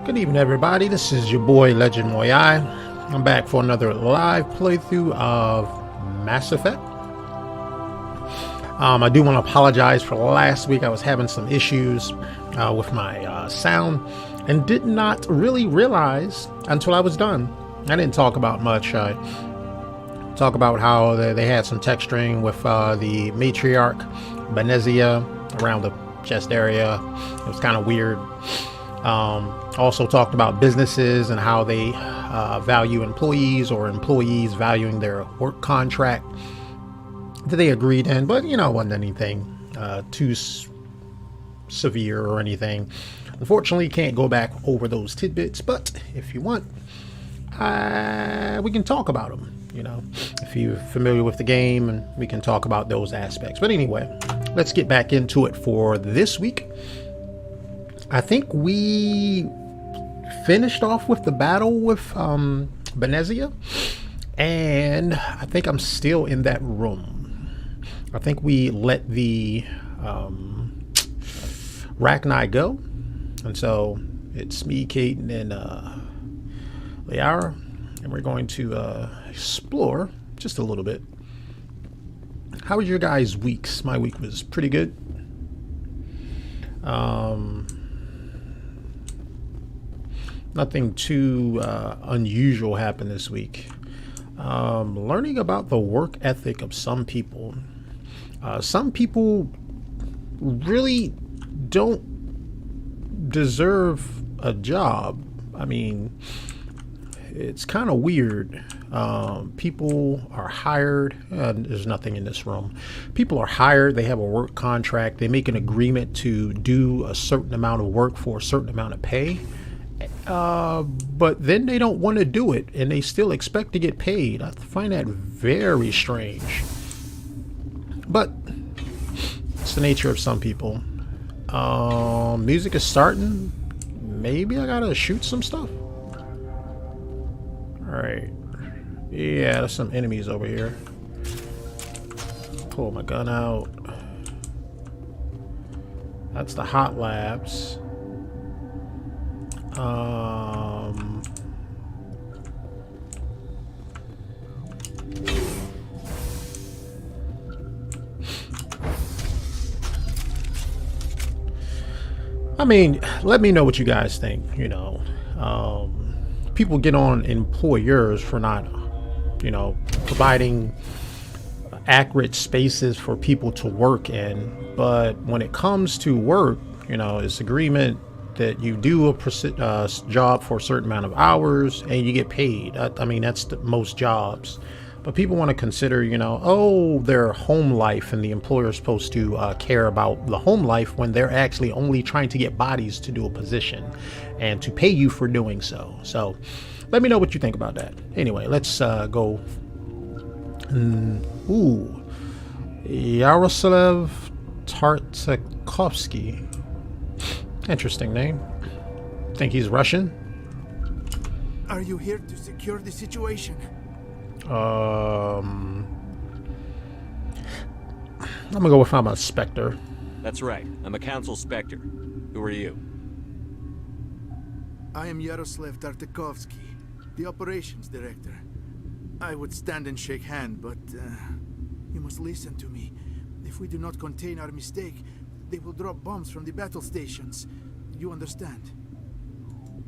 Good evening, everybody. This is your boy Legend Muyui. I'm back for another live playthrough of Mass Effect. I do want to apologize for last week. I was having some issues with my sound and did not really realize until I was done. I didn't talk about much. I talk about how they had some texturing with the matriarch Benezia around the chest area. It was kind of weird. Also talked about businesses and how they value employees, or employees valuing their work contract that they agreed in, but it wasn't anything too severe or anything. Unfortunately, can't go back over those tidbits, but if you want, we can talk about them. If you're familiar with the game, and we can talk about those aspects. But anyway, let's get back into it for this week. I think we finished off with the battle with Benezia, and I think I'm still in that room. I think we let the Rachni go, and so it's me, Kaiten, and Liara, and we're going to explore just a little bit. How was your guys' weeks? My week was pretty good. Nothing too unusual happened this week. Learning about the work ethic of some people. Some people really don't deserve a job. I mean, it's kind of weird. People are hired. There's nothing in this room. People are hired. They have a work contract. They make an agreement to do a certain amount of work for a certain amount of pay. But then they don't want to do it, and they still expect to get paid. I find that very strange. But it's the nature of some people. Music is starting. Maybe I gotta shoot some stuff. Alright. Yeah, there's some enemies over here. Pull my gun out. That's the hot labs. I mean, let me know what you guys think. People get on employers for not, providing accurate spaces for people to work in. But when it comes to work, it's agreement that you do a job for a certain amount of hours and you get paid. I mean, that's most jobs. But people want to consider, their home life, and the employer is supposed to care about the home life when they're actually only trying to get bodies to do a position and to pay you for doing so. So let me know what you think about that. Anyway, let's go. Yaroslav Tartakovsky. Interesting name. Think he's Russian? Are you here to secure the situation? I'm gonna go with I'm a Spectre. That's right. I'm a Council Spectre. Who are you? I am Yaroslav Tartakovsky, the Operations Director. I would stand and shake hand, but you must listen to me. If we do not contain our mistake, they will drop bombs from the battle stations. You understand?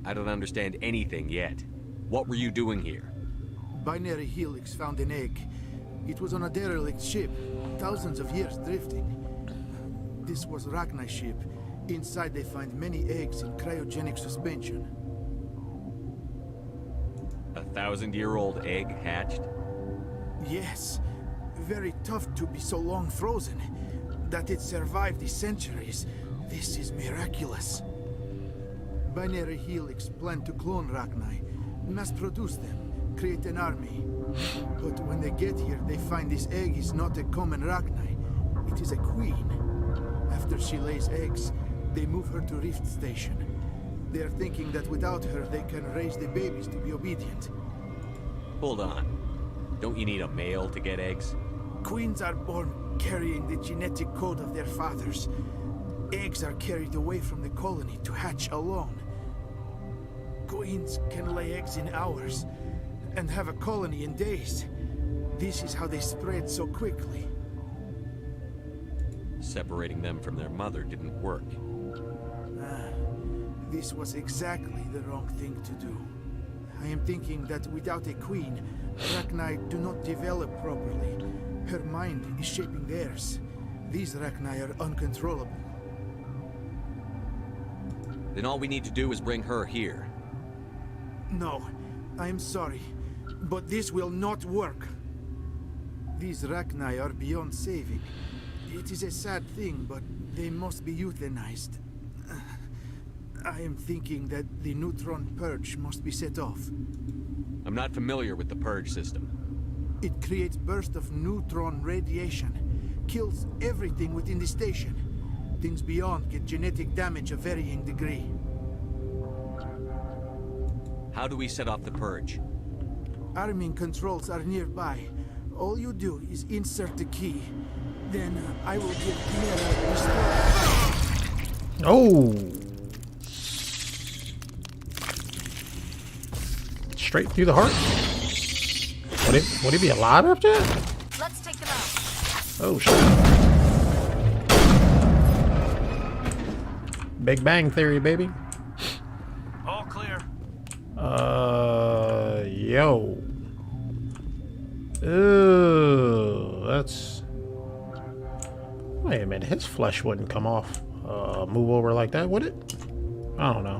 I don't understand anything yet. What were you doing here? Binary Helix found an egg. It was on a derelict ship, thousands of years drifting. This was Rachni's ship. Inside they find many eggs in cryogenic suspension. 1,000-year-old egg hatched? Yes. Very tough to be so long frozen. That it survived the centuries. This is miraculous. Binary Helix planned to clone Rachni, mass produce them, create an army. But when they get here, they find this egg is not a common Rachni. It is a queen. After she lays eggs, they move her to Rift Station. They are thinking that without her, they can raise the babies to be obedient. Hold on. Don't you need a male to get eggs? Queens are born carrying the genetic code of their fathers. Eggs are carried away from the colony to hatch alone. Queens can lay eggs in hours and have a colony in days. This is how they spread so quickly. Separating them from their mother didn't work. This was exactly the wrong thing to do. I am thinking that without a queen, Rachni do not develop properly. Her mind is shaping theirs. These Rachni are uncontrollable. Then all we need to do is bring her here. No, I am sorry, but this will not work. These Rachni are beyond saving. It is a sad thing, but they must be euthanized. I am thinking that the neutron purge must be set off. I'm not familiar with the purge system. It creates bursts of neutron radiation, kills everything within the station. Things beyond get genetic damage of varying degree. How do we set off the purge? Arming controls are nearby. All you do is insert the key. Then I will give Clara restore. Oh! Straight through the heart? Would he be alive after that? Let's take them out. Oh shit. Big Bang Theory, baby. All clear. Yo. Ooh, that's... Wait a minute, his flesh wouldn't come off. Move over like that, would it? I don't know.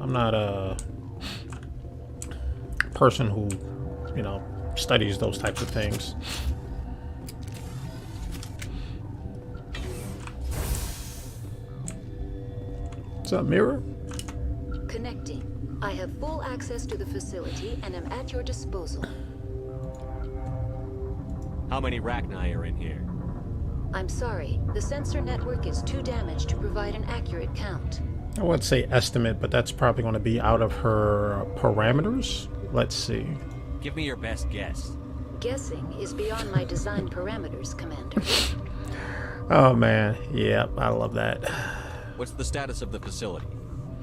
I'm not a person who, you know, studies those types of things. What's up, Mirror? Connecting. I have full access to the facility and am at your disposal. How many Rachni are in here? I'm sorry, the sensor network is too damaged to provide an accurate count. I would say estimate, but that's probably going to be out of her parameters. Let's see. Give me your best guess. Guessing is beyond my design parameters, Commander. Oh man, yeah, I love that. What's the status of the facility?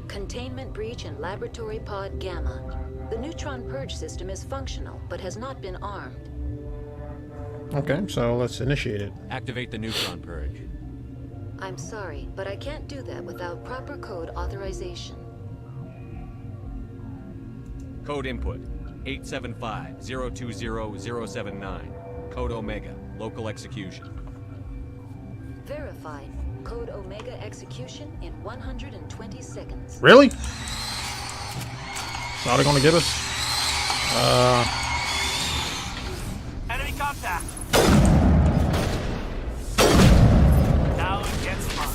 Containment breach in Laboratory Pod Gamma. The neutron purge system is functional, but has not been armed. Okay, so let's initiate it. Activate the neutron purge. I'm sorry, but I can't do that without proper code authorization. Code input 875-020-079. Code Omega. Local execution. Verified. Code Omega execution in 120 seconds. Really? That's all they're gonna give us? Enemy contact! Now it gets fun.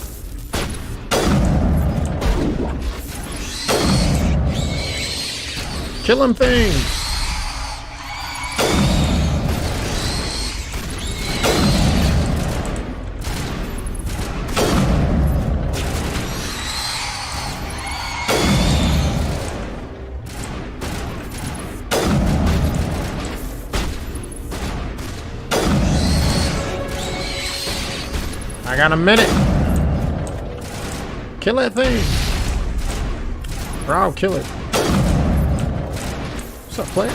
Kill them things! I got a minute. Kill that thing. Or I'll kill it. What's up, player?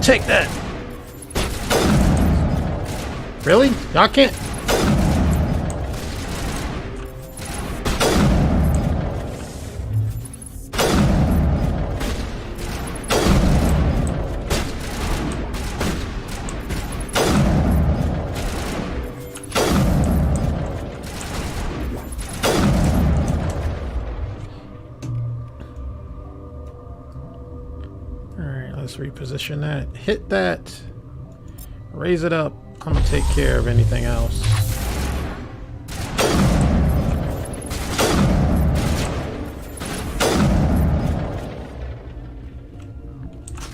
Take that. Really? Y'all can't. Let's reposition that. Hit that. Raise it up. I'm gonna take care of anything else.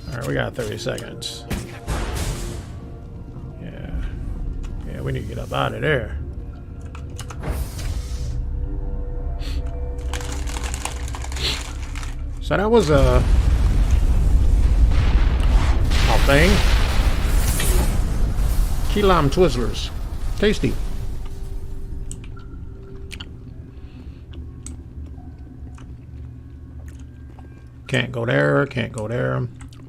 Alright, we got 30 seconds. Yeah, we need to get up out of there. So that was a thing. Key lime Twizzlers. Tasty. Can't go there, can't go there.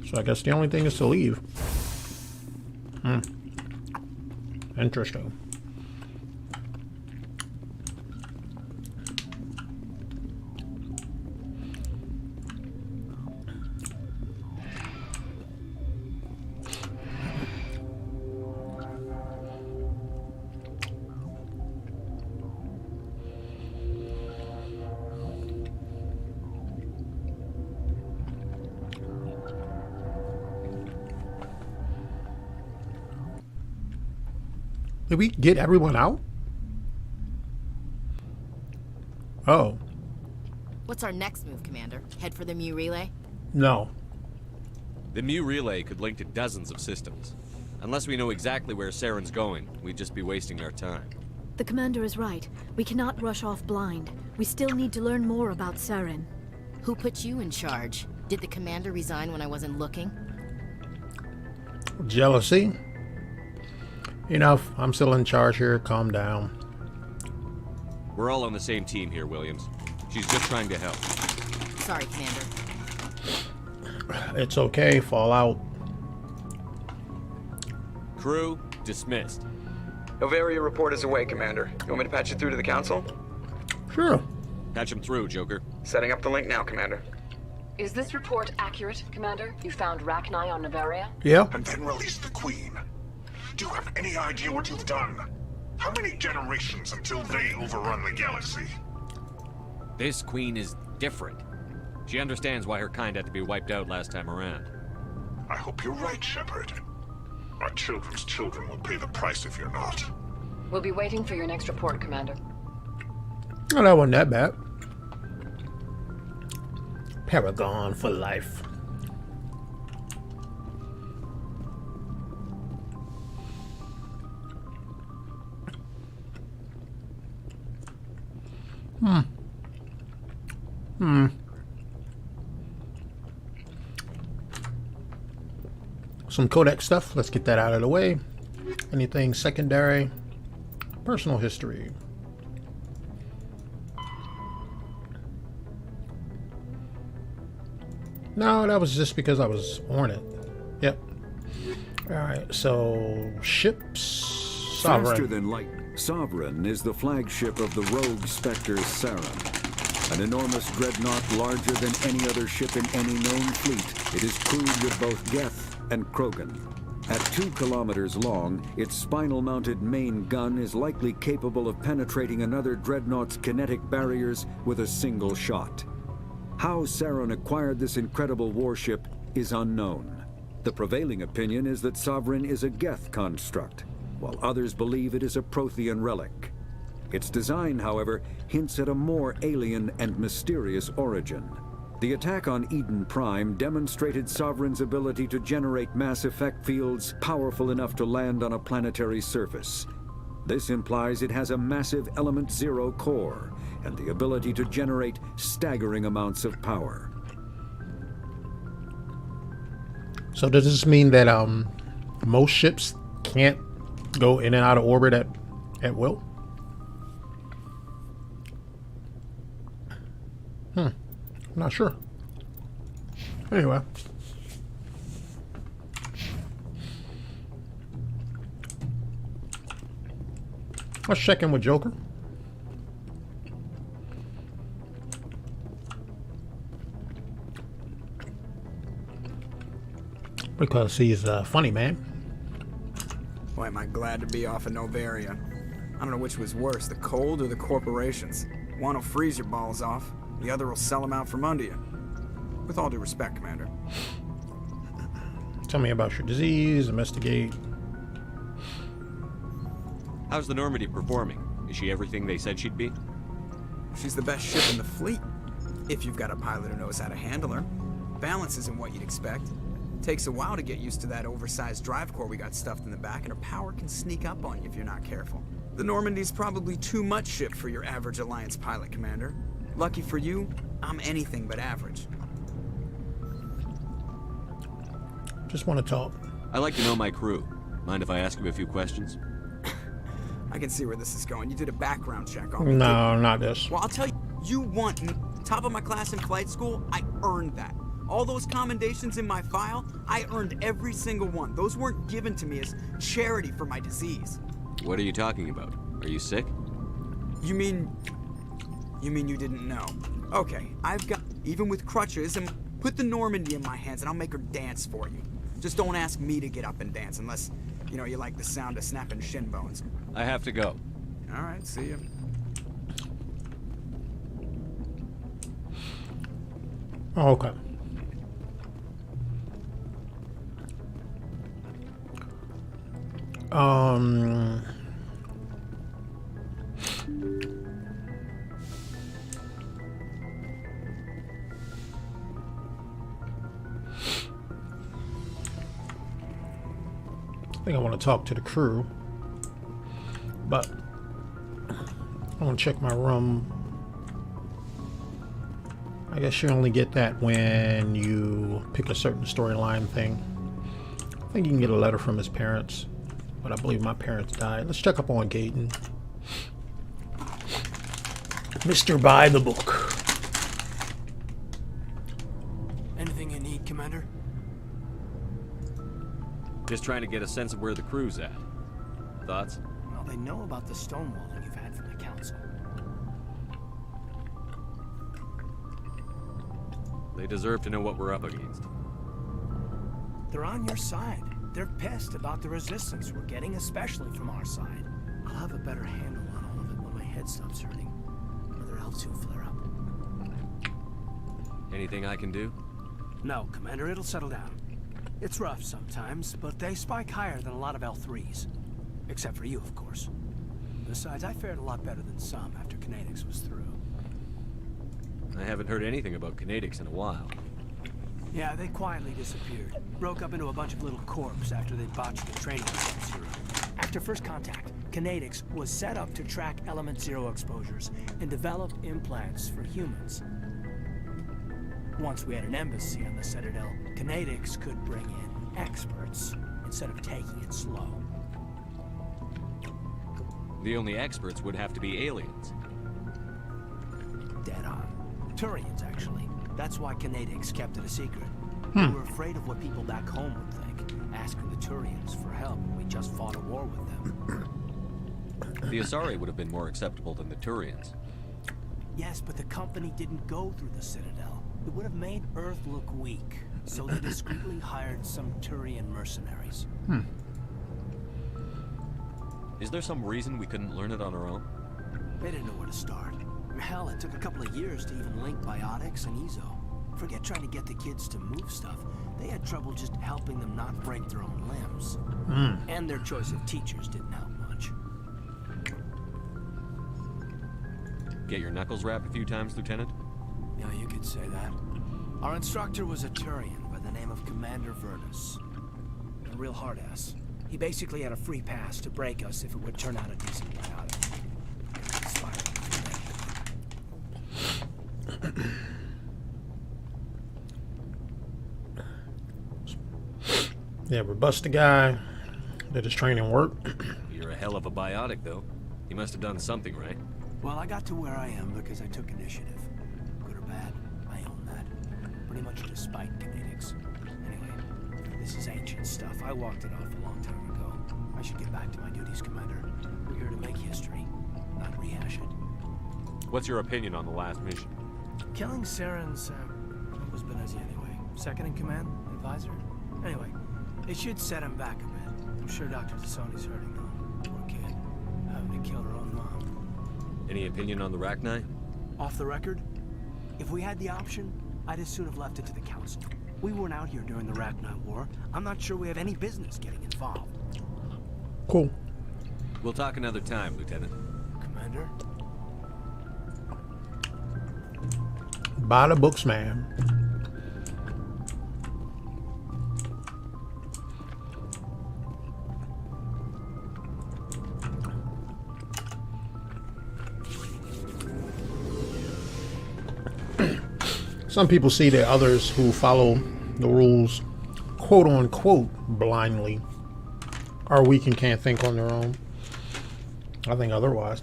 So I guess the only thing is to leave. Interesting. Did we get everyone out? Oh. What's our next move, Commander? Head for the Mu relay? No. The Mu relay could link to dozens of systems. Unless we know exactly where Saren's going, we'd just be wasting our time. The Commander is right. We cannot rush off blind. We still need to learn more about Saren. Who put you in charge? Did the Commander resign when I wasn't looking? Jealousy. Enough. I'm still in charge here. Calm down. We're all on the same team here, Williams. She's just trying to help. Sorry, Commander. It's okay. Fall out. Crew, dismissed. Novaria report is away, Commander. You want me to patch you through to the Council? Sure. Patch him through, Joker. Setting up the link now, Commander. Is this report accurate, Commander? You found Rachni on Novaria? Yeah. And then release the Queen. Do you have any idea what you've done? How many generations until they overrun the galaxy? This Queen is different. She understands why her kind had to be wiped out last time around. I hope you're right, Shepard. Our children's children will pay the price if you're not. We'll be waiting for your next report, Commander. Oh, that wasn't that bad. Paragon for life. Some codex stuff. Let's get that out of the way. Anything secondary? Personal history. No, that was just because I was on it. Yep. Alright, so ships. Sovereign. Faster than light, Sovereign is the flagship of the rogue Spectre Saren. An enormous dreadnought larger than any other ship in any known fleet. It is crewed with both Geth and Krogan. At 2 kilometers long, its spinal-mounted main gun is likely capable of penetrating another dreadnought's kinetic barriers with a single shot. How Saren acquired this incredible warship is unknown. The prevailing opinion is that Sovereign is a Geth construct, while others believe it is a Prothean relic. Its design, however, hints at a more alien and mysterious origin. The attack on Eden Prime demonstrated Sovereign's ability to generate mass effect fields powerful enough to land on a planetary surface. This implies it has a massive Element Zero core and the ability to generate staggering amounts of power. So does this mean that most ships can't go in and out of orbit at will? I'm not sure. Anyway. Let's check in with Joker. Because he's a funny man. Boy, am I glad to be off of Novaria. I don't know which was worse, the cold or the corporations. One will freeze your balls off, the other will sell them out from under you. With all due respect, Commander. Tell me about your disease, investigate. How's the Normandy performing? Is she everything they said she'd be? She's the best ship in the fleet, if you've got a pilot who knows how to handle her. Balance isn't what you'd expect. Takes a while to get used to that oversized drive core we got stuffed in the back, and her power can sneak up on you if you're not careful. The Normandy's probably too much ship for your average Alliance pilot, Commander. Lucky for you, I'm anything but average. Just want to talk. I like to know my crew. Mind if I ask you a few questions? I can see where this is going. You did a background check on me. No, not this. Well, I'll tell you, you want me top of my class in flight school. I earned that. All those commendations in my file, I earned every single one. Those weren't given to me as charity for my disease. What are you talking about? Are you sick? You mean you didn't know? Okay, I've got, even with crutches, and put the Normandy in my hands and I'll make her dance for you. Just don't ask me to get up and dance unless, you know, you like the sound of snapping shin bones. I have to go. All right, see ya. Okay. I think I want to talk to the crew, but I want to check my room. I guess you only get that when you pick a certain storyline thing. I think you can get a letter from his parents, but I believe my parents died. Let's check up on Gaten. Mr. By the Book. Anything you need, Commander? Just trying to get a sense of where the crew's at. Thoughts? Well, they know about the stonewalling you've had from the Council. They deserve to know what we're up against. They're on your side. They're pissed about the resistance we're getting, especially from our side. I'll have a better handle on all of it when my head stops hurting. Other elves will flare up. Anything I can do? No, Commander, it'll settle down. It's rough sometimes, but they spike higher than a lot of L3s. Except for you, of course. Besides, I fared a lot better than some after Kinetics was through. I haven't heard anything about Kinetics in a while. Yeah, they quietly disappeared. Broke up into a bunch of little corps after they botched the training with Element Zero. After first contact, Kinetics was set up to track Element Zero exposures and develop implants for humans. Once we had an embassy on the Citadel, Kinetics could bring in experts instead of taking it slow. The only experts would have to be aliens. Dead on. Turians, actually. That's why Kinetics kept it a secret. Hmm. We were afraid of what people back home would think, asking the Turians for help when we just fought a war with them. The Asari would have been more acceptable than the Turians. Yes, but the company didn't go through the Citadel. It would have made Earth look weak, so they discreetly hired some Turian mercenaries. Hmm. Is there some reason we couldn't learn it on our own? They didn't know where to start. Hell, it took a couple of years to even link biotics and Ezo. Forget trying to get the kids to move stuff. They had trouble just helping them not break their own limbs. Hmm. And their choice of teachers didn't help much. Get your knuckles rapped a few times, Lieutenant? Yeah, you could say that. Our instructor was a Turian by the name of Commander Vernus. A real hard-ass. He basically had a free pass to break us if it would turn out a decent biotic. Yeah, we bust the guy. Did his training work? You're a hell of a biotic, though. You must have done something right. Well, I got to where I am because I took initiative. Good or bad, I own that. Pretty much despite Kinetics. Anyway, this is ancient stuff. I walked it off a long time ago. I should get back to my duties, Commander. We're here to make history, not rehash it. What's your opinion on the last mission? Killing Saren's, what was Benezi anyway? Second in command? Advisor? Anyway, it should set him back a bit. I'm sure Dr. Tassoni's hurting though. Poor kid. Having to kill her own mom. Any opinion on the Rachni? Off the record? If we had the option, I'd as soon have left it to the Council. We weren't out here during the Rachni War. I'm not sure we have any business getting involved. Cool. We'll talk another time, Lieutenant. Commander? By the books, man. Some people see that others who follow the rules, quote unquote, blindly, are weak and can't think on their own. I think otherwise.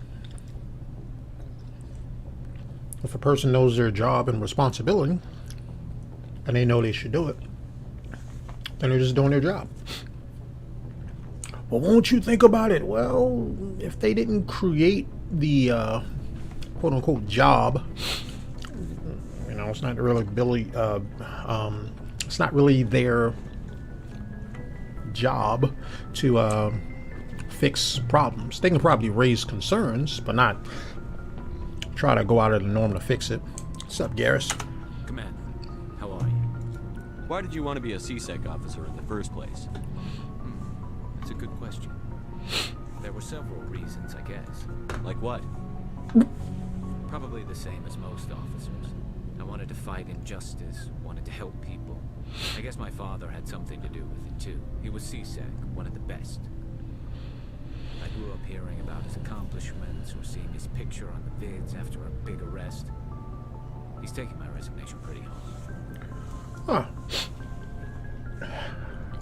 If a person knows their job and responsibility and they know they should do it, then they're just doing their job. But won't you think about it? Well, if they didn't create the quote unquote job, you know, it's not really it's not really their job to fix problems. They can probably raise concerns, but not try to go out of the norm to fix it. What's up, Garrus? Commander, how are you? Why did you want to be a CSEC officer in the first place? That's a good question. There were several reasons, I guess. Like what? Probably the same as most officers. I wanted to fight injustice, wanted to help people. I guess my father had something to do with it too. He was CSEC, one of the best. I grew up hearing about his accomplishments or seeing his picture on the vids after a big arrest. He's taking my resignation pretty hard. Huh.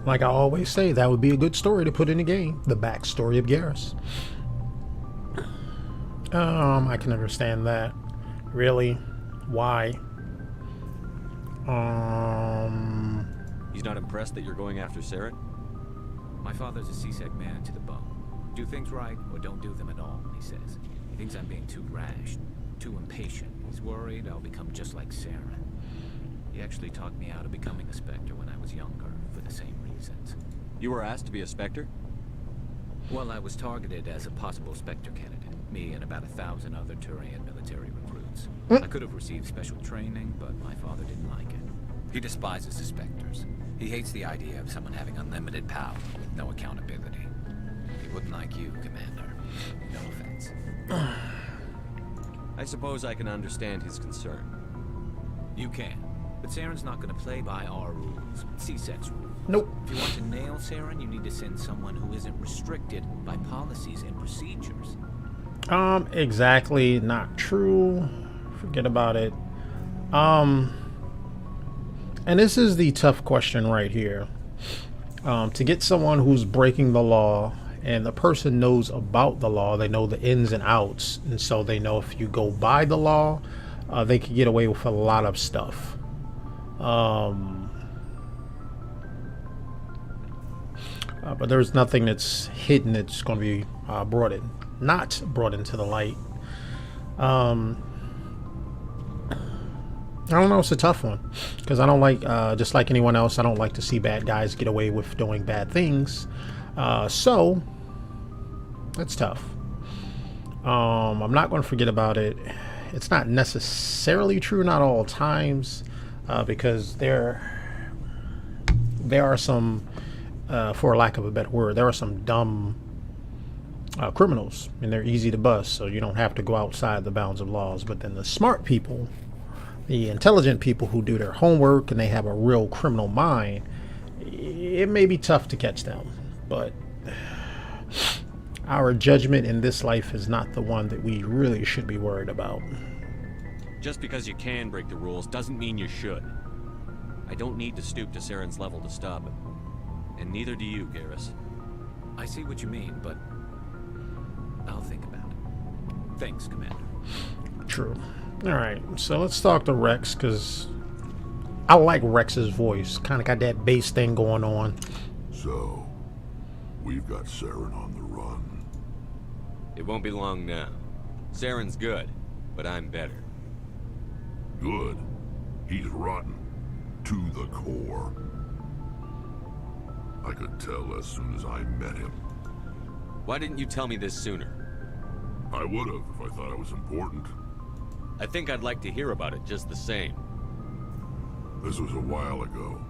Like I always say, that would be a good story to put in the game. The backstory of Garrus. I can understand that. Really? Why? He's not impressed that you're going after Saren? My father's a CSEC man to the bone. Do things right or don't do them at all, he says. He thinks I'm being too rash, too impatient. He's worried I'll become just like Saren. He actually talked me out of becoming a Spectre when I was younger, for the same reasons. You were asked to be a Spectre? Well, I was targeted as a possible Spectre candidate. Me and about 1,000 other Turian military recruits. I could have received special training, but my father didn't like it. He despises the Spectres. He hates the idea of someone having unlimited power with no accountability. He wouldn't like you, Commander. No offense. I suppose I can understand his concern. You can. But Saren's not going to play by our rules, CSEC's rules. Nope. If you want to nail Saren, you need to send someone who isn't restricted by policies and procedures. Exactly not true. Forget about it. And this is the tough question right here. To get someone who's breaking the law and the person knows about the law, they know the ins and outs, and so they know if you go by the law, they could get away with a lot of stuff. But there's nothing that's hidden that's going to be not brought into the light. I don't know, it's a tough one because I don't like, just like anyone else, I don't like to see bad guys get away with doing bad things. So that's tough. I'm not going to forget about it. It's not necessarily true, not all times, because there are some, for lack of a better word, there are some dumb criminals, and they're easy to bust, so you don't have to go outside the bounds of laws. But then the smart people, the intelligent people who do their homework and they have a real criminal mind, it may be tough to catch them. But our judgment in this life is not the one that we really should be worried about. Just because you can break the rules doesn't mean you should. I don't need to stoop to Saren's level to stop him. And neither do you, Garrus. I see what you mean, but I'll think about it. Thanks, Commander. True. Alright, so let's talk to Rex, because I like Rex's voice. Kind of got that bass thing going on. So, we've got Saren on the run. It won't be long now. Saren's good, but I'm better. Good? He's rotten. To the core. I could tell as soon as I met him. Why didn't you tell me this sooner? I would have if I thought it was important. I think I'd like to hear about it just the same. This was a while ago.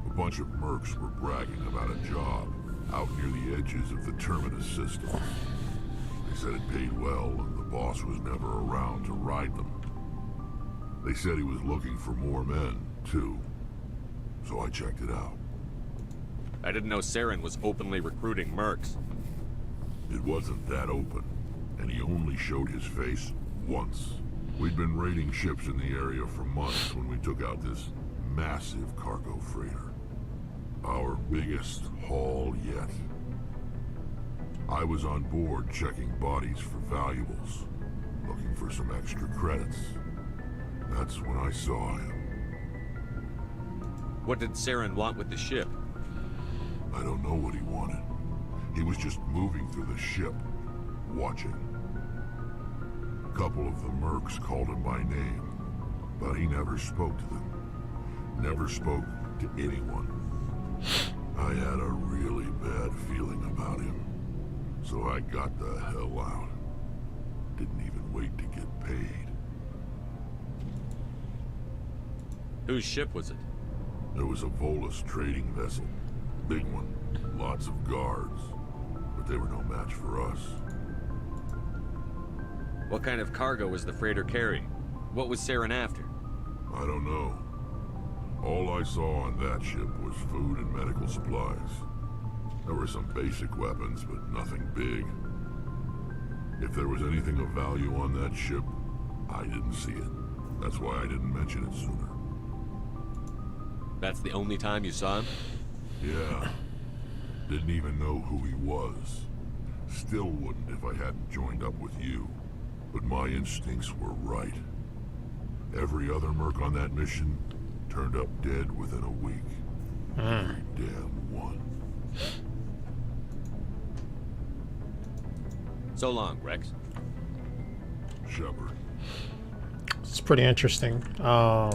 A bunch of mercs were bragging about a job out near the edges of the Terminus system. They said it paid well and the boss was never around to ride them. They said he was looking for more men, too. So I checked it out. I didn't know Saren was openly recruiting mercs. It wasn't that open, and he only showed his face once. We'd been raiding ships in the area for months when we took out this massive cargo freighter. Our biggest haul yet. I was on board checking bodies for valuables, looking for some extra credits. That's when I saw him. What did Saren want with the ship? I don't know what he wanted. He was just moving through the ship, watching. A couple of the mercs called him by name, but he never spoke to them. Never spoke to anyone. I had a really bad feeling about him, so I got the hell out. Didn't even wait to get paid. Whose ship was it? There was a Volus trading vessel. Big one. Lots of guards. But they were no match for us. What kind of cargo was the freighter carrying? What was Saren after? I don't know. All I saw on that ship was food and medical supplies. There were some basic weapons, but nothing big. If there was anything of value on that ship, I didn't see it. That's why I didn't mention it sooner. That's the only time you saw him? Yeah. Didn't even know who he was. Still wouldn't if I hadn't joined up with you. But my instincts were right. Every other merc on that mission turned up dead within a week. Every damn one. So long, Rex. Shepard. It's pretty interesting. I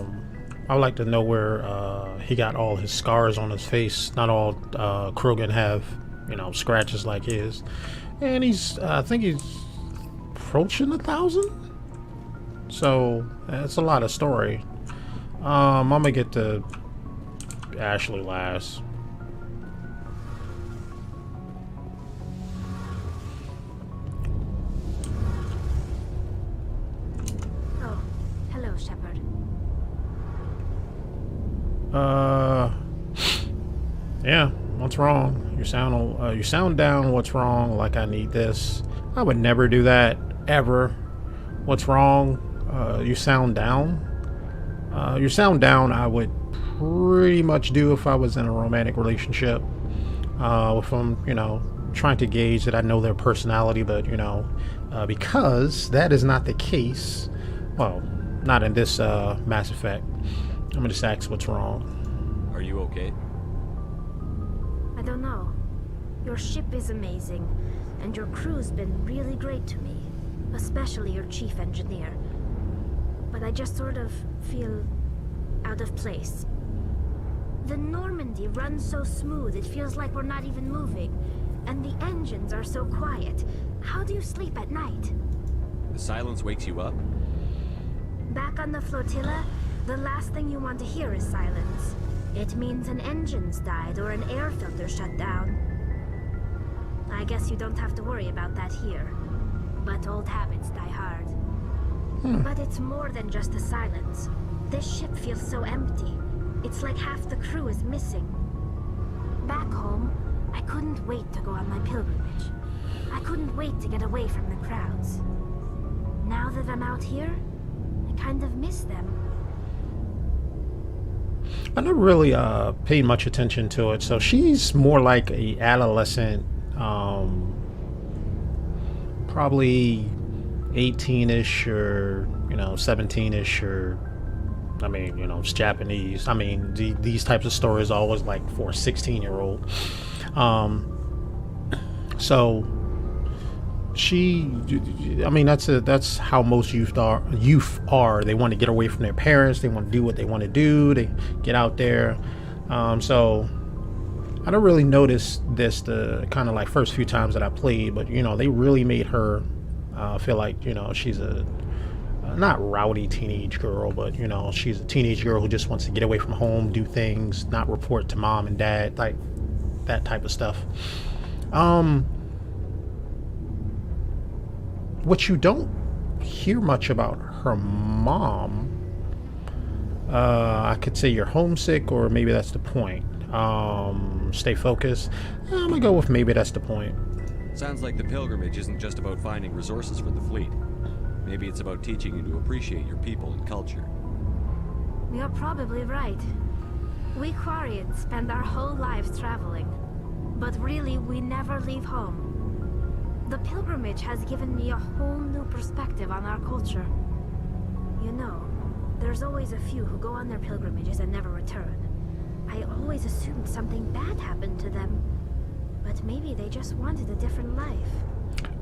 would like to know where he got all his scars on his face. Not all Krogan have, you know, scratches like his. And he's, I think he's approaching 1,000. So that's a lot of story. I'm gonna get to Ashley last. Oh, hello, Shepard. Yeah, what's wrong? You sound down. What's wrong? Like I need this. I would never do that, ever. What's wrong? You sound down. You sound down. I would pretty much do if I was in a romantic relationship. If I'm, you know, trying to gauge that I know their personality, but you know, because that is not the case. Well, not in this Mass Effect. I'm gonna just ask what's wrong. Are you okay? I don't know. Your ship is amazing, and your crew's been really great to me, especially your chief engineer. But I just sort of feel out of place. The Normandy runs so smooth, it feels like we're not even moving. And the engines are so quiet. How do you sleep at night? The silence wakes you up? Back on the flotilla, the last thing you want to hear is silence. It means an engine's died or an air filter shut down. I guess you don't have to worry about that here. But old habits die hard. But it's more than just the silence. This ship feels so empty. It's like half the crew is missing. Back home, I couldn't wait to go on my pilgrimage. I couldn't wait to get away from the crowds. Now that I'm out here, I kind of miss them. I never really paid much attention to it. So she's more like a adolescent, probably 18-ish or, you know, 17-ish or, I mean, you know, it's Japanese. I mean, these types of stories are always like for a 16-year-old. So she, I mean, that's how most youth are. They want to get away from their parents. They want to do what they want to do. They get out there. So I don't really notice this the kind of like first few times that I played, but you know, they really made her feel like, you know, she's a not rowdy teenage girl, but you know, she's a teenage girl who just wants to get away from home, do things, not report to mom and dad, like that type of stuff. What you don't hear much about her mom, I could say you're homesick, or maybe that's the point. Stay focused. I'm gonna go with maybe that's the point. Sounds like the pilgrimage isn't just about finding resources for the fleet. Maybe it's about teaching you to appreciate your people and culture. You're probably right. We Quarians spend our whole lives traveling, but really we never leave home. The pilgrimage has given me a whole new perspective on our culture. You know, there's always a few who go on their pilgrimages and never return. I always assumed something bad happened to them. But maybe they just wanted a different life.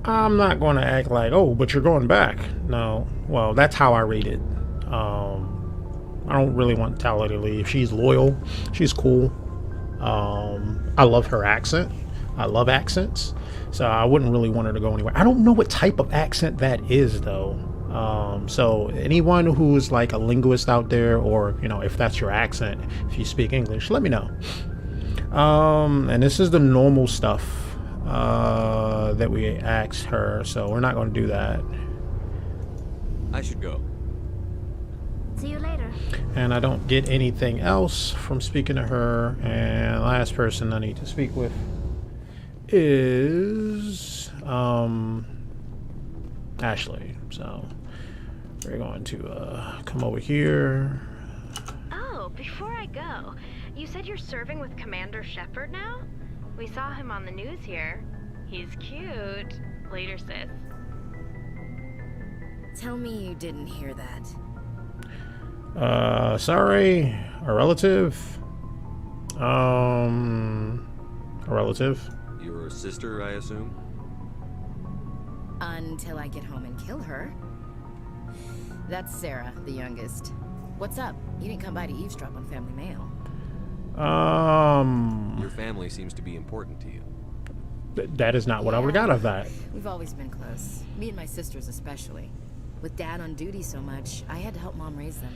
I'm not going to act like, oh, but you're going back. No. Well, that's how I rate it. I don't really want Tala to leave. She's loyal. She's cool. I love her accent. I love accents. So I wouldn't really want her to go anywhere. I don't know what type of accent that is, though. So anyone who's like a linguist out there, or, you know, if that's your accent, if you speak English, let me know. And this is the normal stuff that we asked her, so we're not going to do that. I should go. See you later. And I don't get anything else from speaking to her. And last person I need to speak with is Ashley. So we're going to come over here. Oh, before I go, you said you're serving with Commander Shepard now? We saw him on the news here. He's cute. Later, sis. Tell me you didn't hear that. Sorry, a relative. A relative. Your sister, I assume? Until I get home and kill her. That's Sarah, the youngest. What's up? You didn't come by to eavesdrop on family mail. Your family seems to be important to you. That is not what I would have got of that. We've always been close. Me and my sisters especially. With Dad on duty so much, I had to help Mom raise them.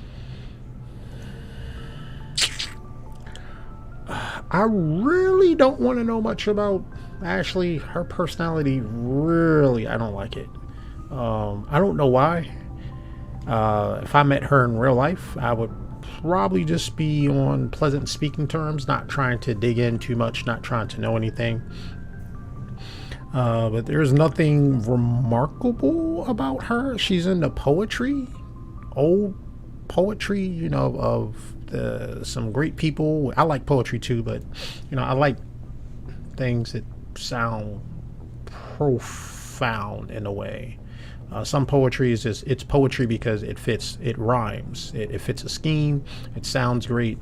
I really don't want to know much about Ashley. Her personality, really, I don't like it. I don't know why. If I met her in real life, I would probably just be on pleasant speaking terms, not trying to dig in too much, not trying to know anything. But there's nothing remarkable about her. She's into poetry, old poetry, you know, of some great people. I like poetry too, but you know, I like things that sound profound in a way. Some poetry is just, it's poetry because it fits, it rhymes, it fits a scheme, it sounds great.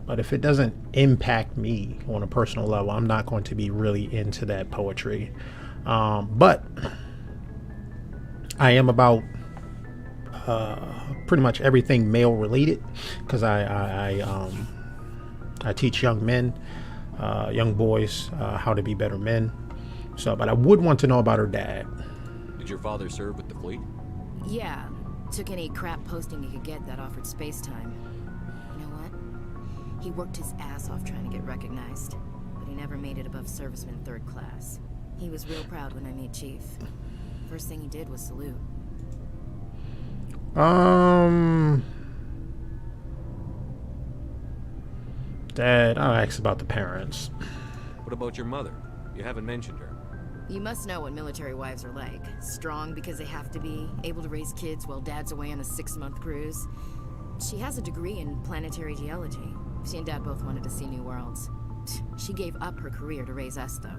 But if it doesn't impact me on a personal level, I'm not going to be really into that poetry. But I am about pretty much everything male related, because I teach young men, young boys, how to be better men. So, but I would want to know about her dad. Did your father serve with the fleet? Yeah, took any crap posting he could get that offered space time. You know what? He worked his ass off trying to get recognized, but he never made it above serviceman 3rd class. He was real proud when I made chief. First thing he did was salute. Dad, I'll ask about the parents. What about your mother? You haven't mentioned her. You must know what military wives are like. Strong because they have to be, able to raise kids while Dad's away on a 6-month cruise. She has a degree in planetary geology. She and Dad both wanted to see new worlds. She gave up her career to raise us, though.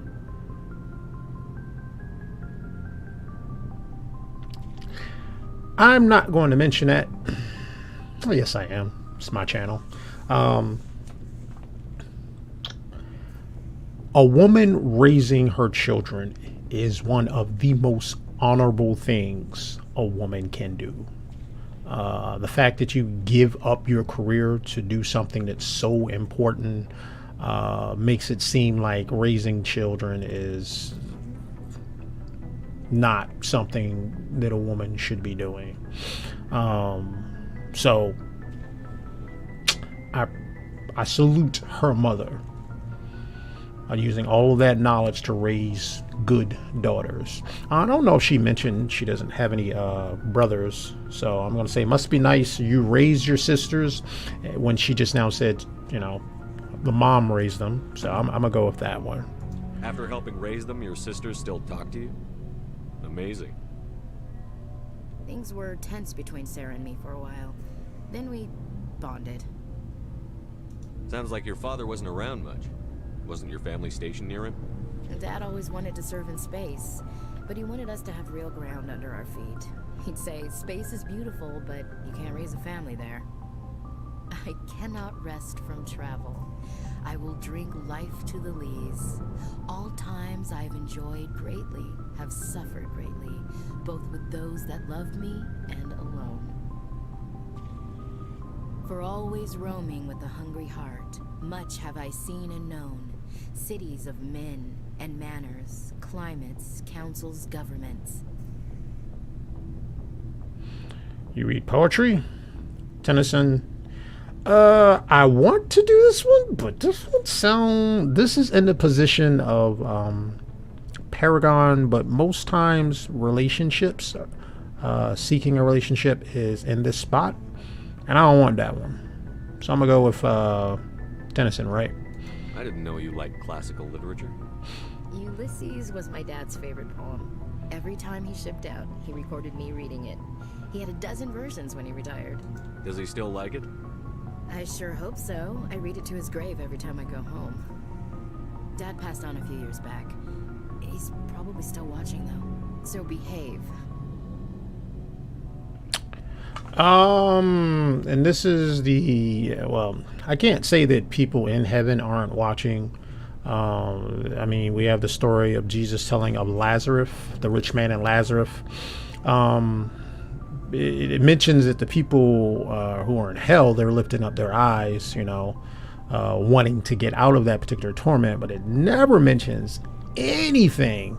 I'm not going to mention that. Oh, yes, I am. It's my channel. A woman raising her children is one of the most honorable things a woman can do. The fact that you give up your career to do something that's so important makes it seem like raising children is not something that a woman should be doing. So I salute her mother on using all of that knowledge to raise good daughters. I don't know if she mentioned she doesn't have any brothers, so I'm going to say it must be nice you raised your sisters, when she just now said, you know, the mom raised them. So I'm going to go with that one. After helping raise them, your sisters still talk to you? Amazing. Things were tense between Sarah and me for a while. Then we bonded. Sounds like your father wasn't around much. Wasn't your family stationed near him? Dad always wanted to serve in space, but he wanted us to have real ground under our feet. He'd say, space is beautiful, but you can't raise a family there. I cannot rest from travel. I will drink life to the lees. All times I have enjoyed greatly, have suffered greatly, both with those that loved me and alone. For always roaming with a hungry heart, much have I seen and known, cities of men and manners, climates, councils, governments. You read poetry? Tennyson. I want to do this one, but this is in the position of Paragon, but most times relationships, seeking a relationship is in this spot, and I don't want that one. So I'm gonna go with Tennyson, right? I didn't know you liked classical literature. Ulysses was my dad's favorite poem. Every time he shipped out, he recorded me reading it. He had a dozen versions when he retired. Does he still like it? I sure hope so. I read it to his grave every time I go home. Dad passed on a few years back. He's probably still watching, though. So behave. And this is well, I can't say that people in heaven aren't watching. I mean, we have the story of Jesus telling of Lazarus, the rich man and Lazarus. It mentions that the people who are in hell, they're lifting up their eyes, wanting to get out of that particular torment, but it never mentions anything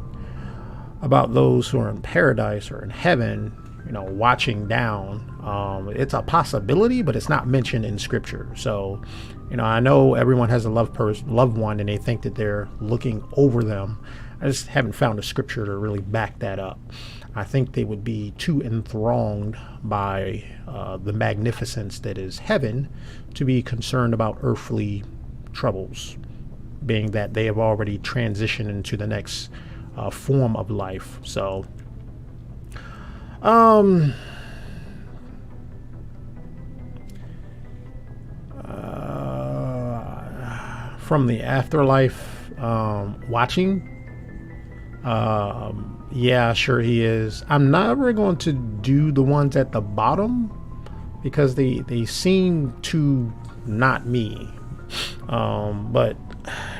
about those who are in paradise or in heaven, watching down. It's a possibility, but it's not mentioned in scripture. So, I know everyone has a loved one and they think that they're looking over them. I just haven't found a scripture to really back that up. I think they would be too enthralled by the magnificence that is heaven to be concerned about earthly troubles, being that they have already transitioned into the next form of life. So, from the afterlife, watching, yeah, sure he is. I'm never going to do the ones at the bottom because they seem too not me. But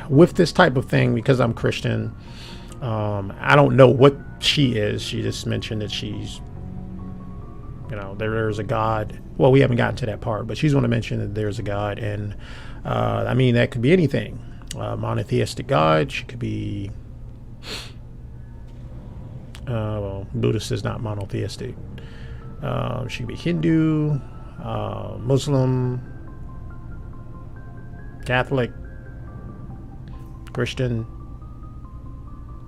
with this type of thing, because I'm Christian, I don't know what she is. She just mentioned that she's, there's a God. Well, we haven't gotten to that part, but she's going to mention that there's a God. And I mean, that could be anything. Monotheistic God. She could be... well, Buddhist is not monotheistic. She could be Hindu, Muslim, Catholic, Christian,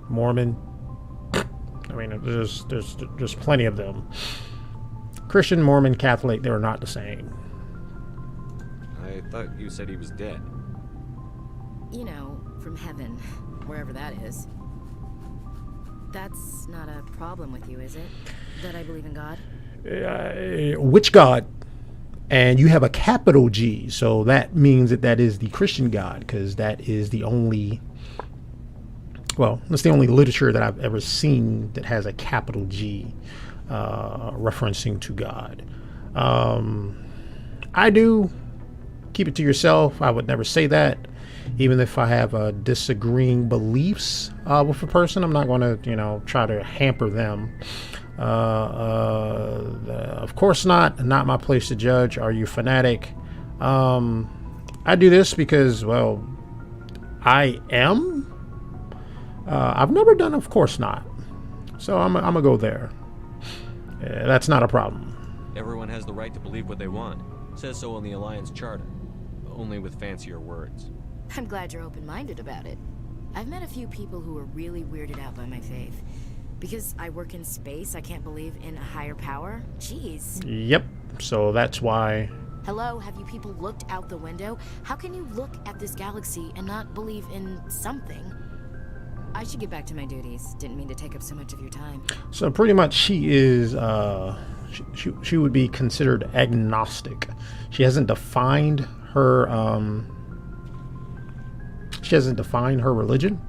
Mormon. I mean, there's plenty of them. Christian, Mormon, Catholic, they're not the same. I thought you said he was dead. From heaven, wherever that is. That's not a problem with you, is it? That I believe in God? Which God? And you have a capital G, so that means that is the Christian God, because that is the only... Well, that's the only literature that I've ever seen that has a capital G referencing to God. I do. Keep it to yourself. I would never say that. Even if I have disagreeing beliefs with a person, I'm not going to, try to hamper them. Of course not. Not my place to judge. Are you fanatic? I do this because, well, I am. I've never done, of course not. So I'm going to go there. That's not a problem. Everyone has the right to believe what they want. It says so in the Alliance Charter. Only with fancier words. I'm glad you're open-minded about it. I've met a few people who are really weirded out by my faith. Because I work in space, I can't believe in a higher power? Jeez. Yep. So that's why... Hello, have you people looked out the window? How can you look at this galaxy and not believe in something? I should get back to my duties. Didn't mean to take up so much of your time. So pretty much she is... She would be considered agnostic. She hasn't defined her... She hasn't defined her religion,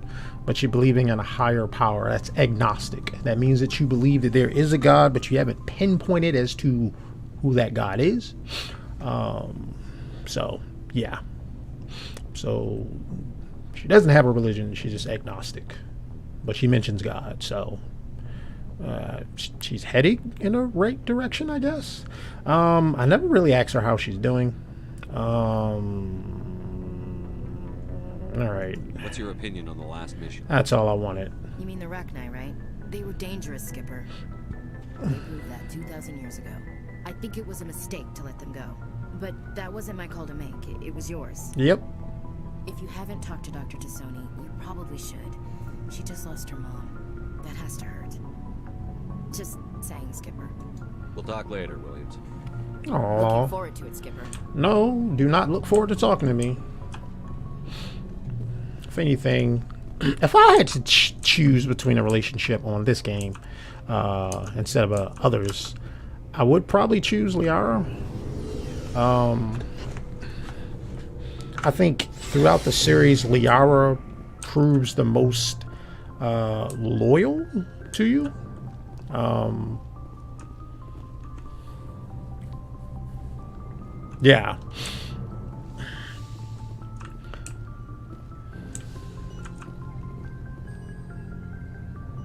but you're believing in a higher power. That's agnostic. That means that you believe that there is a God, but you haven't pinpointed as to who that God is. So, yeah. So, she doesn't have a religion. She's just agnostic. But she mentions God, so she's heading in the right direction, I guess. I never really asked her how she's doing. All right. What's your opinion on the last mission? That's all I wanted. You mean the Rachni, right? They were dangerous, Skipper. They proved that 2,000 years ago. I think it was a mistake to let them go. But that wasn't my call to make. It was yours. Yep. If you haven't talked to Dr. Tassoni, you probably should. She just lost her mom. That has to hurt. Just saying, Skipper. We'll talk later, Williams. Aww. Looking forward to it, Skipper. No, do not look forward to talking to me. If anything, if I had to choose between a relationship on this game instead of others, I would probably choose Liara. I think throughout the series, Liara proves the most loyal to you. Yeah.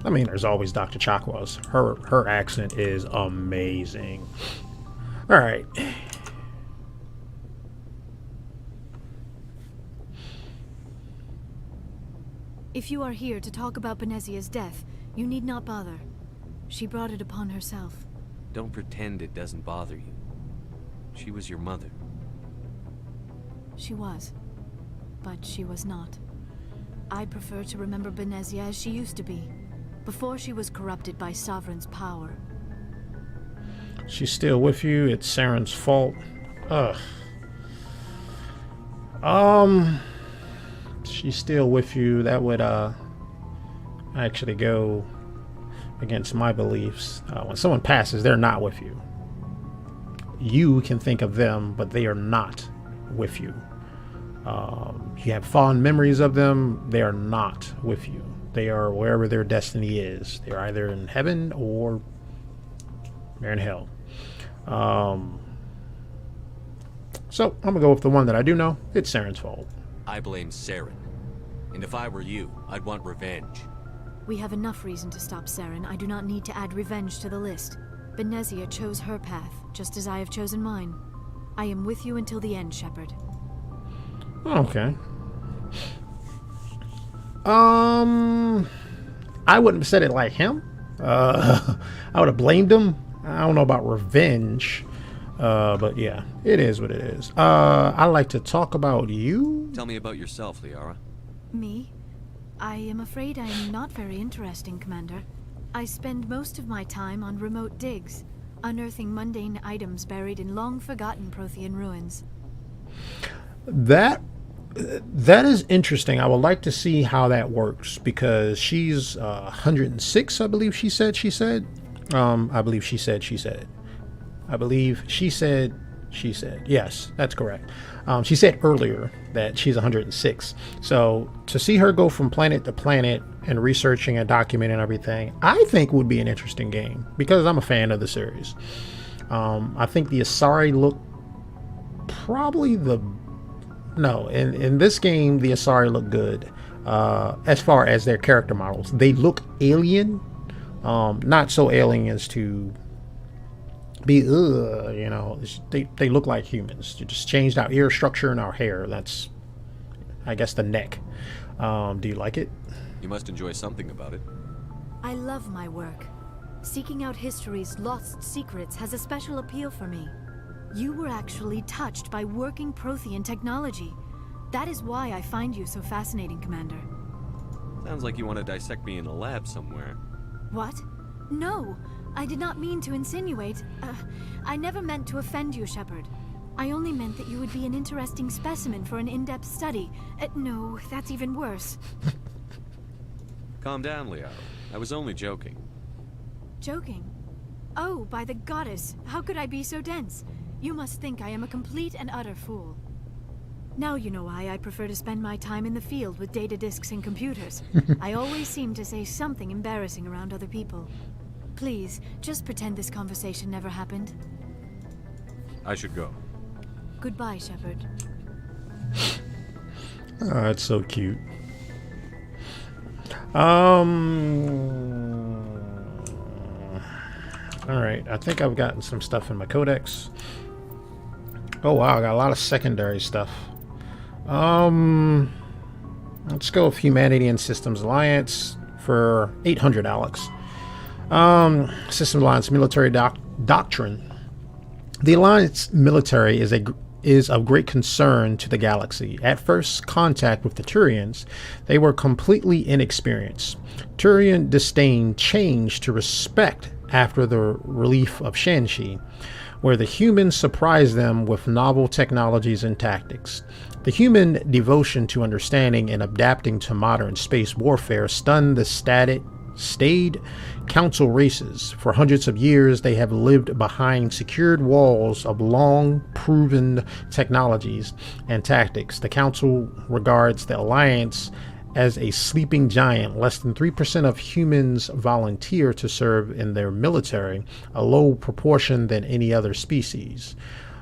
I mean, there's always Dr. Chakwas. Her accent is amazing. All right. If you are here to talk about Benezia's death, you need not bother. She brought it upon herself. Don't pretend it doesn't bother you. She was your mother. She was. But she was not. I prefer to remember Benezia as she used to be, before she was corrupted by Sovereign's power. She's still with you. It's Saren's fault. Ugh. She's still with you. That would actually go against my beliefs. When someone passes, they're not with you. You can think of them, but they are not with you. You have fond memories of them. They are not with you. They are wherever their destiny is. They're either in heaven or they're in hell. So I'm gonna go with the one that I do know. It's Saren's fault. I blame Saren. And if I were you, I'd want revenge. We have enough reason to stop Saren. I do not need to add revenge to the list. Benezia chose her path, just as I have chosen mine. I am with you until the end, Shepard. Okay. I wouldn't have said it like him. I would have blamed him. I don't know about revenge. But yeah, it is what it is. I like to talk about you. Tell me about yourself, Liara. Me? I am afraid I am not very interesting, Commander. I spend most of my time on remote digs, unearthing mundane items buried in long-forgotten Prothean ruins. That is interesting. I would like to see how that works, because she's 106, I believe she said. I believe she said. I believe she said. Yes, that's correct. She said earlier that she's 106. So to see her go from planet to planet and researching and documenting everything, I think would be an interesting game, because I'm a fan of the series. I think the Asari look probably in this game, the Asari look good. As far as their character models, they look alien. Not so alien as to be, they look like humans. You just changed our ear structure and our hair. That's, I guess, the neck. Do you like it? You must enjoy something about it. I love my work. Seeking out history's lost secrets has a special appeal for me. You were actually touched by working Prothean technology. That is why I find you so fascinating, Commander. Sounds like you want to dissect me in a lab somewhere. What? No, I did not mean to insinuate. I never meant to offend you, Shepard. I only meant that you would be an interesting specimen for an in-depth study. No, that's even worse. Calm down, Liara. I was only joking. Joking? Oh, by the goddess, how could I be so dense? You must think I am a complete and utter fool. Now you know why I prefer to spend my time in the field with data disks and computers. I always seem to say something embarrassing around other people. Please, just pretend this conversation never happened. I should go. Goodbye, Shepard. Oh, it's so cute. Alright, I think I've gotten some stuff in my codex. Oh wow, I got a lot of secondary stuff. Let's go with Humanity and Systems Alliance for 800 Alex. Systems Alliance military doctrine. The Alliance military is of great concern to the galaxy. At first contact with the Turians, they were completely inexperienced. Turian disdain changed to respect after the relief of Shanxi, where the humans surprised them with novel technologies and tactics. The human devotion to understanding and adapting to modern space warfare stunned the staid council races. For hundreds of years, they have lived behind secured walls of long-proven technologies and tactics. The council regards the Alliance as a sleeping giant. Less than 3% of humans volunteer to serve in their military, a low proportion than any other species.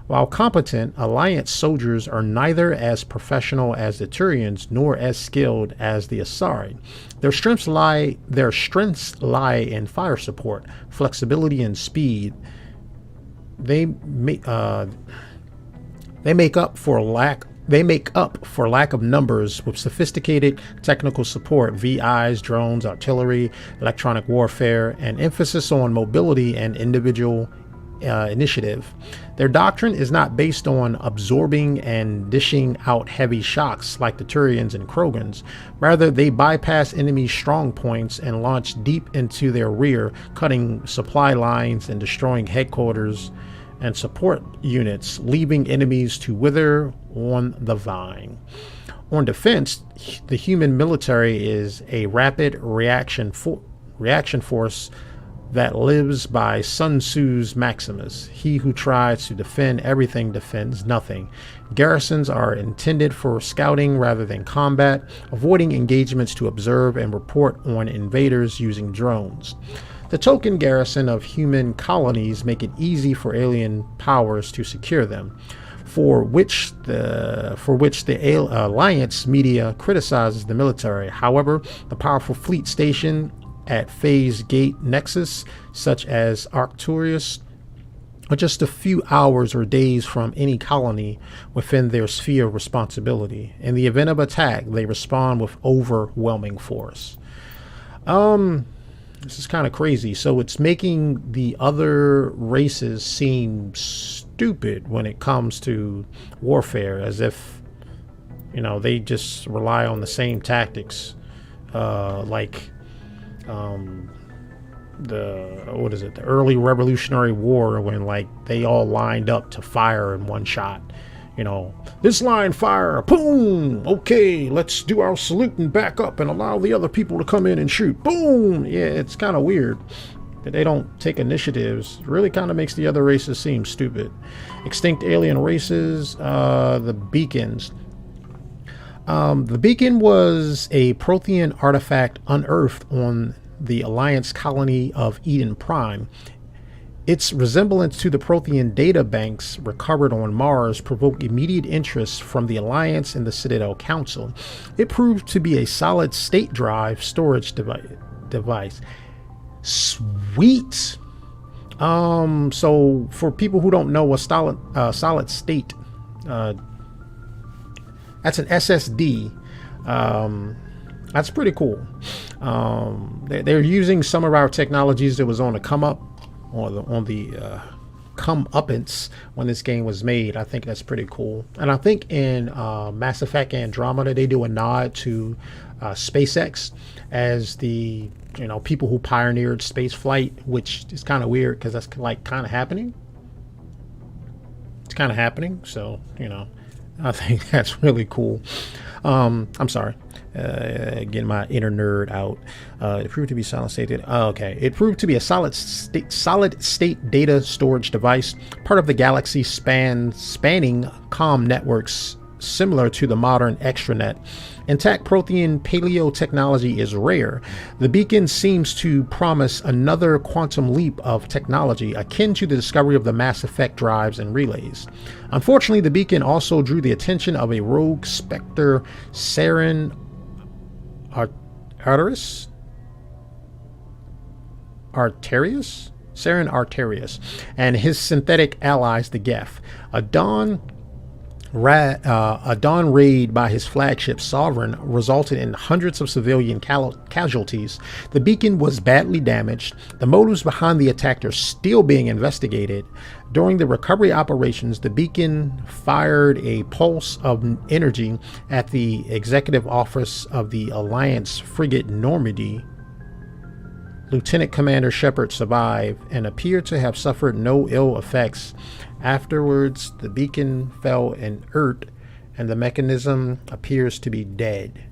While competent, Alliance soldiers are neither as professional as the Turians nor as skilled as the Asari. Their strengths lie in fire support, flexibility, and speed. They make up for lack of numbers with sophisticated technical support, VIs, drones, artillery, electronic warfare, and emphasis on mobility and individual initiative. Their doctrine is not based on absorbing and dishing out heavy shocks like the Turians and Krogans. Rather, they bypass enemy strong points and launch deep into their rear, cutting supply lines and destroying headquarters and support units, leaving enemies to wither on the vine. On defense, the human military is a rapid reaction force that lives by Sun Tzu's maximus: he who tries to defend everything defends nothing. Garrisons are intended for scouting rather than combat, avoiding engagements to observe and report on invaders using drones. The token garrison of human colonies make it easy for alien powers to secure them, for which the Alliance media criticizes the military. However, the powerful fleet station at Phase Gate Nexus, such as Arcturus, are just a few hours or days from any colony within their sphere of responsibility. In the event of attack, they respond with overwhelming force. This is kind of crazy. So it's making the other races seem stupid when it comes to warfare, as if, you know, they just rely on the same tactics, the early Revolutionary War, when like they all lined up to fire in one shot. You know, this line fire, boom, okay, let's do our salute and back up and allow the other people to come in and shoot, boom. Yeah, it's kind of weird that they don't take initiatives. It really kind of makes the other races seem stupid. Extinct alien races, the beacons. The beacon was a Prothean artifact unearthed on the Alliance colony of Eden Prime. Its resemblance to the Prothean data banks recovered on Mars provoked immediate interest from the Alliance and the Citadel Council. It proved to be a solid-state drive storage device. Sweet! So for people who don't know what solid state, that's an SSD. That's pretty cool. They're using some of our technologies that was on the come up, or on the come-uppance when this game was made. I think that's pretty cool. And I think in Mass Effect Andromeda, they do a nod to SpaceX as the, you know, people who pioneered space flight, which is kind of weird because that's like kind of happening. It's kind of happening. So, you know, I think that's really cool. I'm sorry. Getting my inner nerd out. It proved to be solid state data. Okay. It proved to be a solid state data storage device, part of the galaxy spanning comm networks similar to the modern extranet. Intact Prothean paleo technology is rare. The beacon seems to promise another quantum leap of technology, akin to the discovery of the Mass Effect drives and relays. Unfortunately, the beacon also drew the attention of a rogue Spectre, Saren Arterius? Saren Arterius, and his synthetic allies, the Geth. A dawn raid by his flagship Sovereign resulted in hundreds of civilian casualties. The beacon was badly damaged. The motives behind the attack are still being investigated. During the recovery operations, the beacon fired a pulse of energy at the executive office of the Alliance frigate Normandy. Lieutenant Commander Shepard survived and appeared to have suffered no ill effects. Afterwards, the beacon fell inert and the mechanism appears to be dead.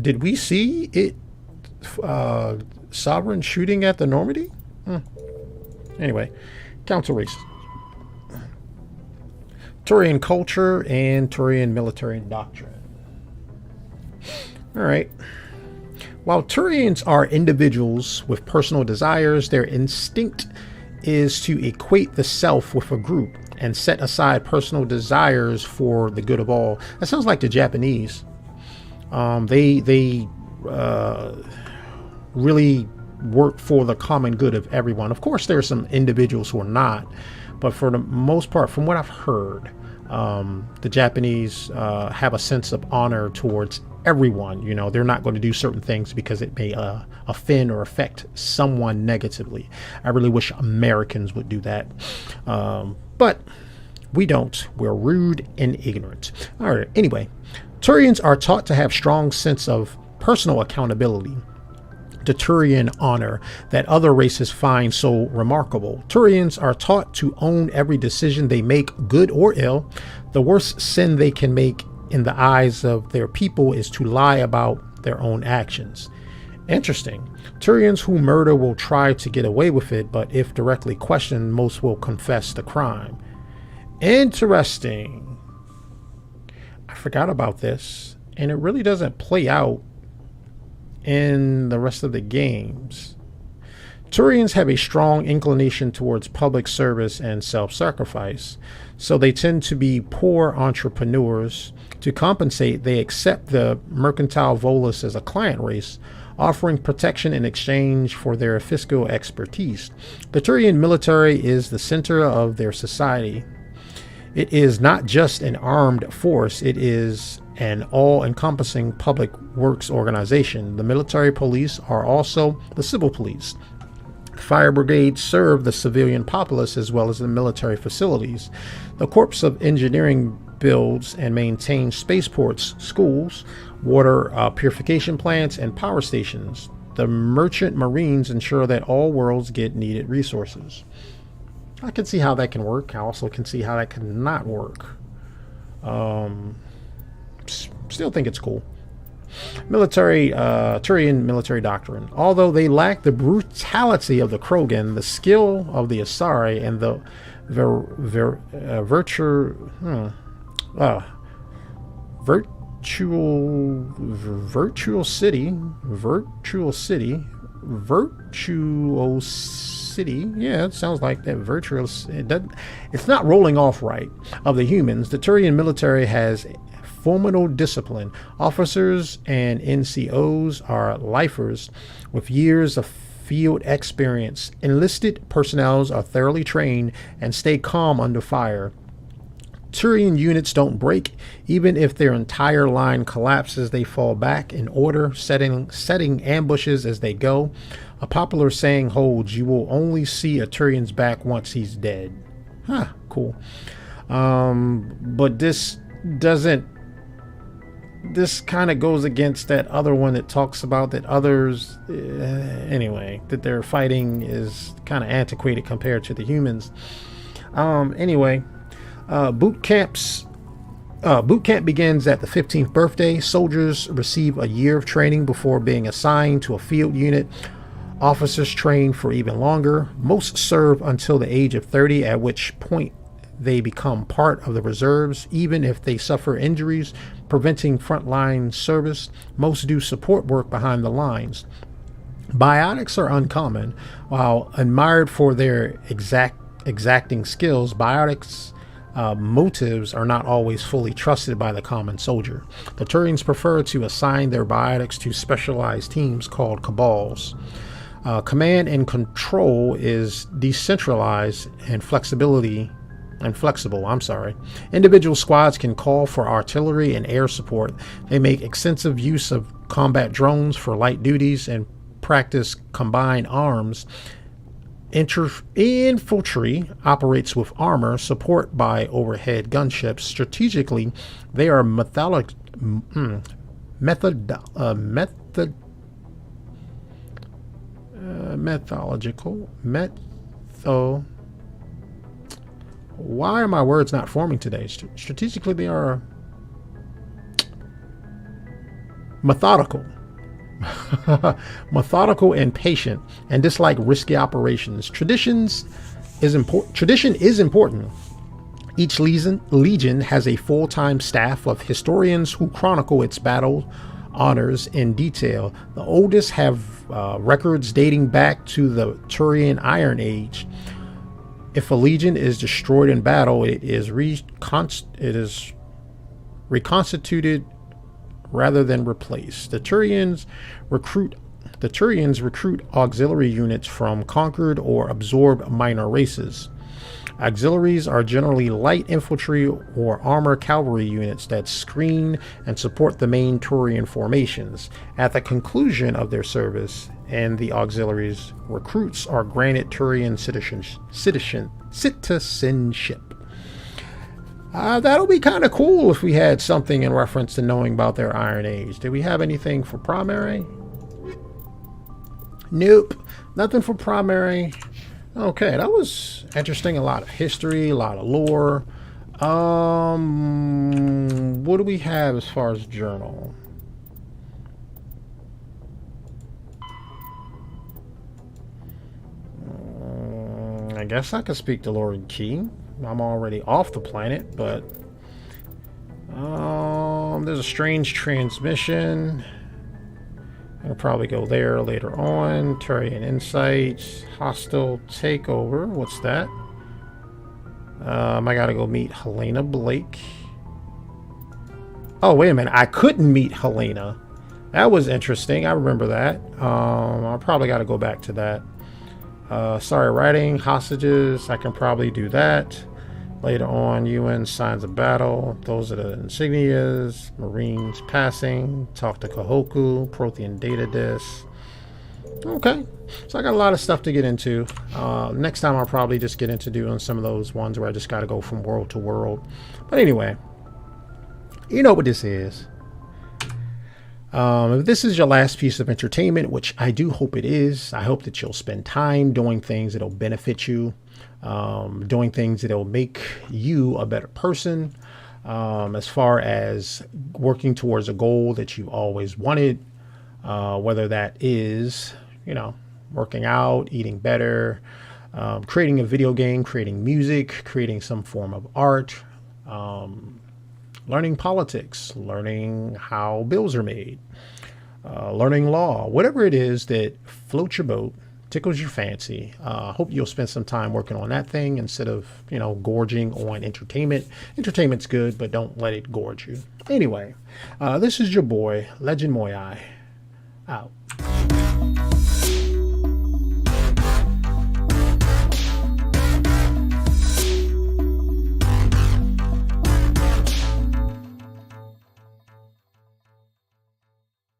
Did we see it, Sovereign shooting at the Normandy? Anyway, Council races. Turian culture and Turian military doctrine. All right. While Turians are individuals with personal desires, their instinct is to equate the self with a group and set aside personal desires for the good of all. That sounds like the Japanese. They really work for the common good of everyone. Of course, there are some individuals who are not, but for the most part, from what I've heard, the Japanese have a sense of honor towards everyone. You know, they're not going to do certain things because it may offend or affect someone negatively. I really wish Americans would do that, but we don't. We're rude and ignorant. All right, anyway, Turians are taught to have strong sense of personal accountability, the Turian honor that other races find so remarkable. Turians are taught to own every decision they make, good or ill. The worst sin they can make in the eyes of their people is to lie about their own actions. Interesting. Turians who murder will try to get away with it, but if directly questioned, most will confess the crime. Interesting. I forgot about this, and it really doesn't play out in the rest of the games. Turians have a strong inclination towards public service and self-sacrifice, so they tend to be poor entrepreneurs. To compensate, they accept the mercantile Volus as a client race, offering protection in exchange for their fiscal expertise. The Turian military is the center of their society. It is not just an armed force, it is an all-encompassing public works organization. The military police are also the civil police. Fire brigades serve the civilian populace as well as the military facilities. The Corps of Engineering builds and maintains spaceports, schools, water purification plants, and power stations. The Merchant Marines ensure that all worlds get needed resources. I can see how that can work. I also can see how that cannot work. Still think it's cool. Turian military doctrine. Although they lack the brutality of the Krogan, the skill of the Asari, and the virtual city. Yeah, it sounds like that. It's not rolling off right. Of the humans, the Turian military has formidable discipline. Officers and NCOs are lifers with years of field experience. Enlisted personnel are thoroughly trained and stay calm under fire. Turian units don't break. Even if their entire line collapses, they fall back in order, setting ambushes as they go. A popular saying holds, you will only see a Turian's back once he's dead. Huh, cool. But this kind of goes against that other one that talks about that others, that their fighting is kind of antiquated compared to the humans. Boot camp begins at the 15th birthday. Soldiers receive a year of training before being assigned to a field unit. Officers train for even longer. Most serve until the age of 30, at which point they become part of the reserves, even if they suffer injuries, preventing frontline service. Most do support work behind the lines. Biotics are uncommon. While admired for their exacting skills, biotics motives are not always fully trusted by the common soldier. The Turians prefer to assign their biotics to specialized teams called cabals. Command and control is decentralized and flexible. Individual squads can call for artillery and air support. They make extensive use of combat drones for light duties and practice combined arms. Infantry operates with armor support by overhead gunships. Strategically, they are methodical. Why are my words not forming today? Strategically, they are methodical. Methodical and patient, and dislike risky operations. Tradition is important. Each legion has a full-time staff of historians who chronicle its battle honors in detail. The oldest have records dating back to the Turian Iron Age. If a legion is destroyed in battle, it is reconstituted rather than replaced. The Turians recruit auxiliary units from conquered or absorbed minor races. Auxiliaries are generally light infantry or armor cavalry units that screen and support the main Turian formations. At the conclusion of their service, and the auxiliaries, recruits are granted Turian citizenship. That'll be kind of cool if we had something in reference to knowing about their Iron Age. Did we have anything for primary? Nope, nothing for primary. Okay, that was interesting. A lot of history, a lot of lore. What do we have as far as journal? I guess I could speak to Lord Key. I'm already off the planet, but there's a strange transmission. I'll probably go there later on. Turian Insights, hostile takeover. What's that? I gotta go meet Helena Blake. Oh, wait a minute. I couldn't meet Helena. That was interesting. I remember that. I probably gotta go back to that. Sorry, writing hostages. I can probably do that. Later on, UN signs of battle. Those are the insignias. Marines passing. Talk to Kahoku. Prothean data disk. Okay. So I got a lot of stuff to get into. Next time I'll probably just get into doing some of those ones where I just got to go from world to world. But anyway, you know what this is. If this is your last piece of entertainment, which I do hope it is, I hope that you'll spend time doing things that'll benefit you, doing things that'll make you a better person, as far as working towards a goal that you've always wanted, whether that is, working out, eating better, creating a video game, creating music, creating some form of art, learning politics, learning how bills are made, learning law, whatever it is that floats your boat, tickles your fancy. Hope you'll spend some time working on that thing instead of, gorging on entertainment. Entertainment's good, but don't let it gorge you. Anyway, this is your boy, Legend Muyui, out.